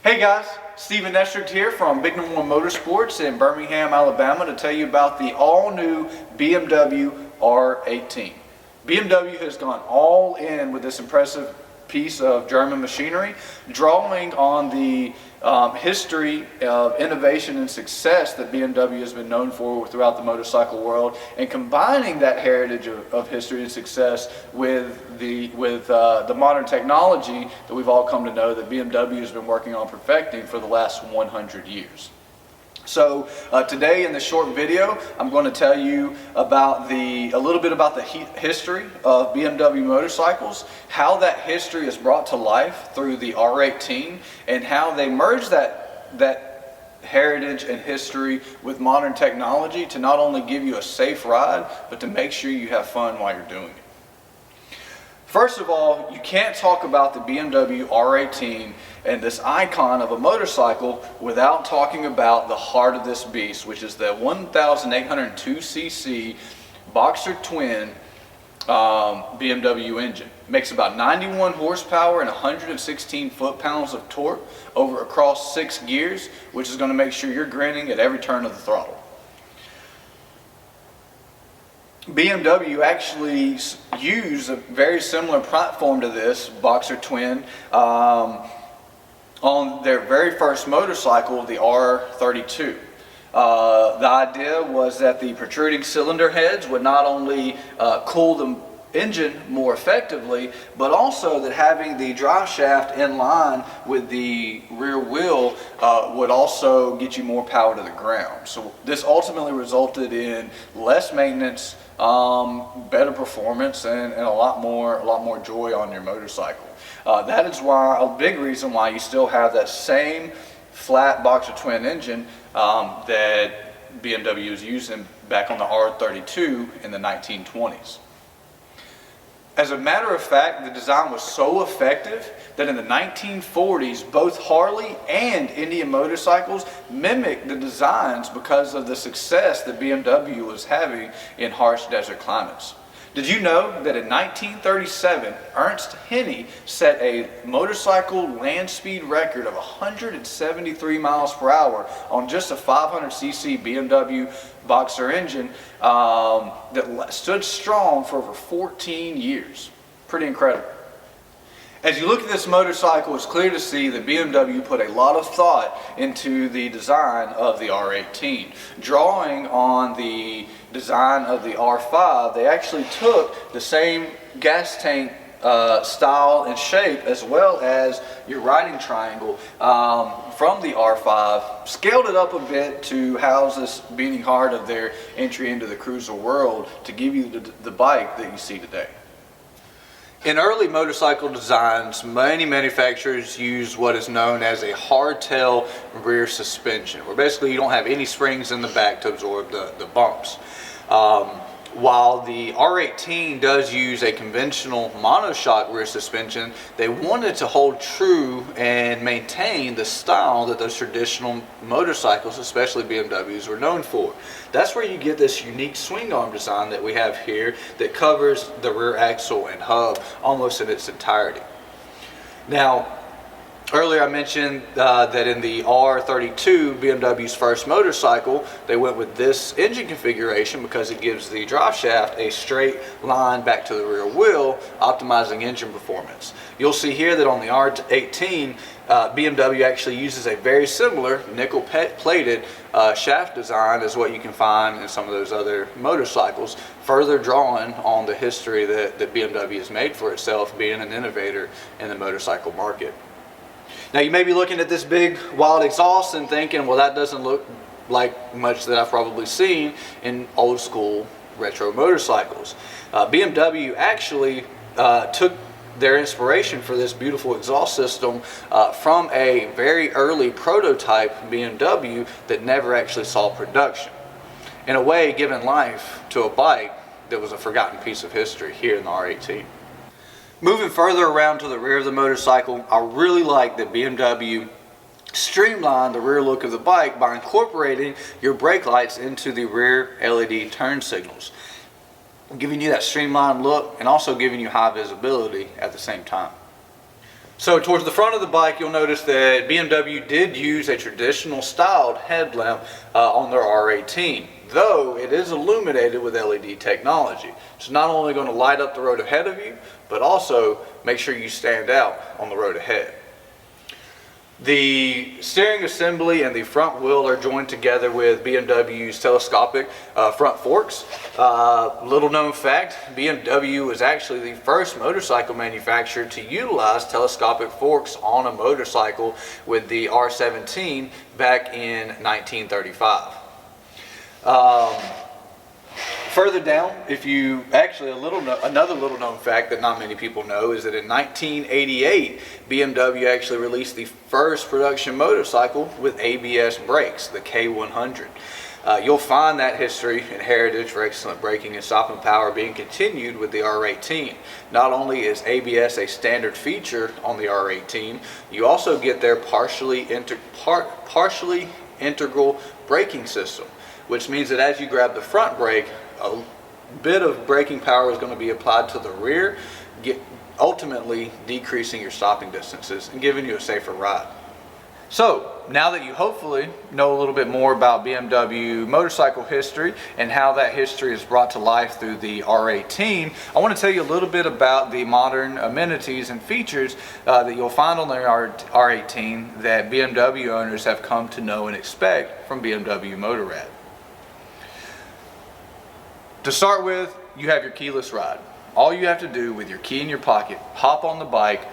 Hey guys, Stephen Knestrict here from Big Number One Motorsports in Birmingham, Alabama to tell you about the all-new BMW R18. BMW has gone all in with this impressive piece of German machinery, drawing on the history of innovation and success that BMW has been known for throughout the motorcycle world, and combining that heritage of history and success with the modern technology that we've all come to know that BMW has been working on perfecting for the last 100 years. So today in this short video, I'm going to tell you about a little bit about the history of BMW motorcycles, how that history is brought to life through the R18, and how they merge that heritage and history with modern technology to not only give you a safe ride, but to make sure you have fun while you're doing it. First of all, you can't talk about the BMW R18 and this icon of a motorcycle without talking about the heart of this beast, which is the 1,802cc Boxer twin BMW engine. It makes about 91 horsepower and 116 foot-pounds of torque across 6 gears, which is going to make sure you're grinning at every turn of the throttle. BMW actually used a very similar platform to this Boxer twin on their very first motorcycle, the R32. The idea was that the protruding cylinder heads would not only cool the engine more effectively, but also that having the drive shaft in line with the rear wheel would also get you more power to the ground. So this ultimately resulted in less maintenance, better performance, and a lot more joy on your motorcycle. That is why a big reason why you still have that same flat Boxer twin engine that BMW was using back on the R32 in the 1920s. As a matter of fact, the design was so effective that in the 1940s, both Harley and Indian motorcycles mimicked the designs because of the success that BMW was having in harsh desert climates. Did you know that in 1937, Ernst Henny set a motorcycle land speed record of 173 miles per hour on just a 500cc BMW Boxer engine that stood strong for over 14 years. Pretty incredible. As you look at this motorcycle, it's clear to see that BMW put a lot of thought into the design of the R18. Drawing on the design of the R5, they actually took the same gas tank style and shape, as well as your riding triangle from the R5, scaled it up a bit to house this beating heart of their entry into the cruiser world to give you the bike that you see today. In early motorcycle designs, many manufacturers use what is known as a hardtail rear suspension, where basically you don't have any springs in the back to absorb the bumps. While the R18 does use a conventional monoshock rear suspension, they wanted to hold true and maintain the style that those traditional motorcycles, especially BMWs, were known for. That's where you get this unique swing arm design that we have here that covers the rear axle and hub almost in its entirety. Now, earlier I mentioned that in the R32, BMW's first motorcycle, they went with this engine configuration because it gives the drive shaft a straight line back to the rear wheel, optimizing engine performance. You'll see here that on the R18, BMW actually uses a very similar nickel-plated shaft design as what you can find in some of those other motorcycles, further drawing on the history that BMW has made for itself, being an innovator in the motorcycle market. Now you may be looking at this big wild exhaust and thinking, well, that doesn't look like much that I've probably seen in old school retro motorcycles. BMW actually took their inspiration for this beautiful exhaust system from a very early prototype BMW that never actually saw production. In a way, giving life to a bike that was a forgotten piece of history here in the R18. Moving further around to the rear of the motorcycle, I really like that BMW streamlined the rear look of the bike by incorporating your brake lights into the rear LED turn signals, giving you that streamlined look and also giving you high visibility at the same time. So towards the front of the bike, you'll notice that BMW did use a traditional styled headlamp on their R18, though it is illuminated with LED technology. It's not only going to light up the road ahead of you, but also make sure you stand out on the road ahead. The steering assembly and the front wheel are joined together with BMW's telescopic front forks. Little known fact, BMW was actually the first motorcycle manufacturer to utilize telescopic forks on a motorcycle with the R17 back in 1935. Further down, another little known fact that not many people know is that in 1988, BMW actually released the first production motorcycle with ABS brakes, the K100. You'll find that history and heritage for excellent braking and stopping power being continued with the R18. Not only is ABS a standard feature on the R18, you also get their partially integral braking system, which means that as you grab the front brake, a bit of braking power is going to be applied to the rear, ultimately decreasing your stopping distances and giving you a safer ride. So now that you hopefully know a little bit more about BMW motorcycle history and how that history is brought to life through the R18, I want to tell you a little bit about the modern amenities and features that you'll find on the R18 that BMW owners have come to know and expect from BMW Motorrad. To start with, you have your keyless ride. All you have to do with your key in your pocket, hop on the bike,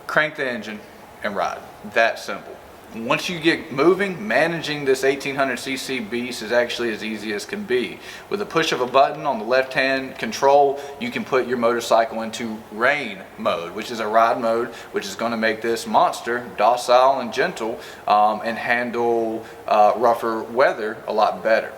crank the engine, and ride. That simple. Once you get moving, managing this 1800cc beast is actually as easy as can be. With a push of a button on the left-hand control, you can put your motorcycle into rain mode, which is a ride mode, which is going to make this monster docile and gentle and handle rougher weather a lot better.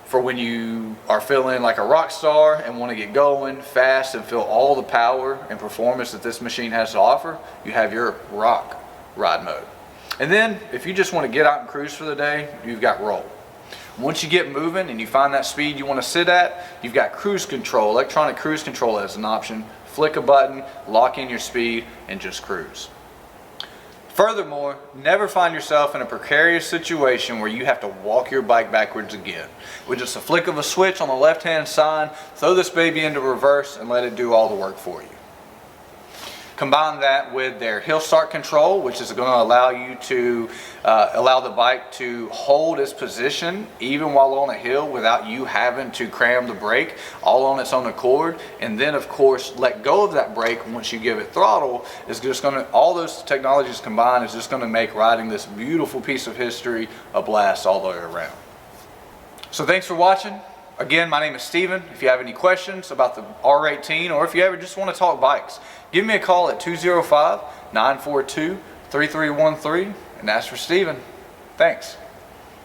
For when you are feeling like a rock star and want to get going fast and feel all the power and performance that this machine has to offer, you have your rock ride mode. And then if you just want to get out and cruise for the day, you've got roll. Once you get moving and you find that speed you want to sit at, you've got cruise control, electronic cruise control as an option. Flick a button, lock in your speed, and just cruise. Furthermore, never find yourself in a precarious situation where you have to walk your bike backwards again. With just a flick of a switch on the left-hand side, throw this baby into reverse and let it do all the work for you. Combine that with their hill start control, which is going to allow you to allow the bike to hold its position even while on a hill without you having to cram the brake, all on its own accord. And then of course let go of that brake once you give it throttle. Is just going to, all those technologies combined is just going to make riding this beautiful piece of history a blast all the way around. So thanks for watching. Again, my name is Steven. If you have any questions about the R18 or if you ever just want to talk bikes, give me a call at 205-942-3313 and ask for Steven. Thanks.